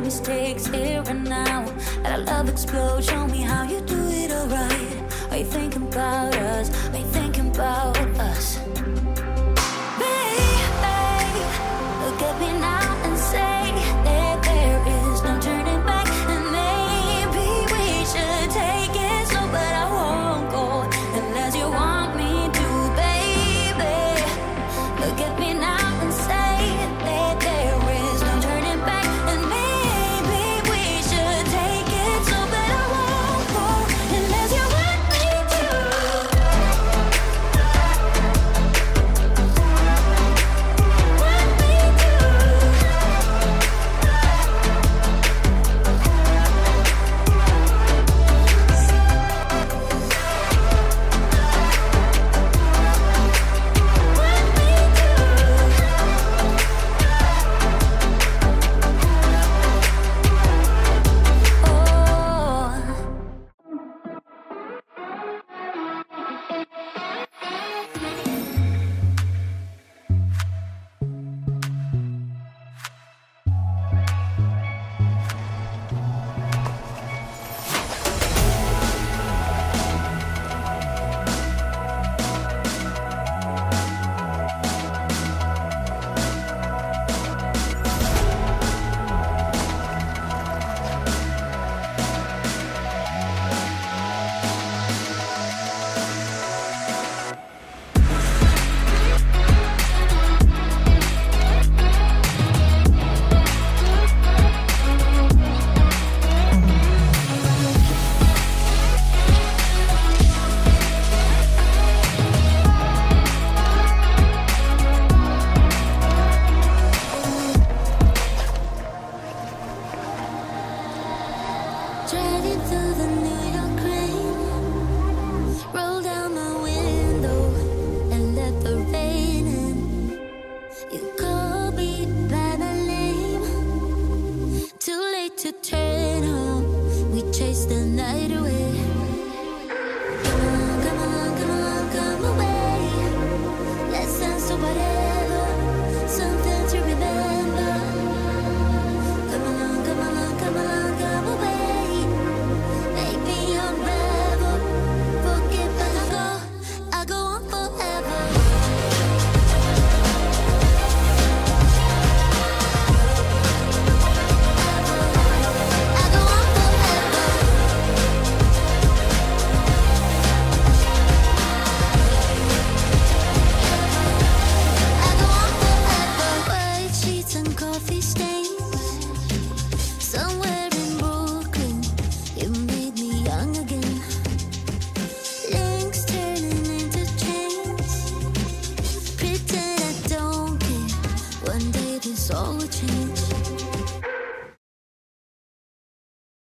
mistakes here and now. Let our love explode, show me how you do it alright. Are you thinking about us? Are you thinking about us? Baby, look at me now and say that there is no turning back. And maybe we should take it slow, but I won't go unless you want me to, baby. Look at me now and say that there is no turning back. And maybe we should take it slow, but I won't go unless you want me to. Want me to. Driving through the New York rain, roll down my window and let the rain in. You call me by my name, too late to turn home. We chase the night away.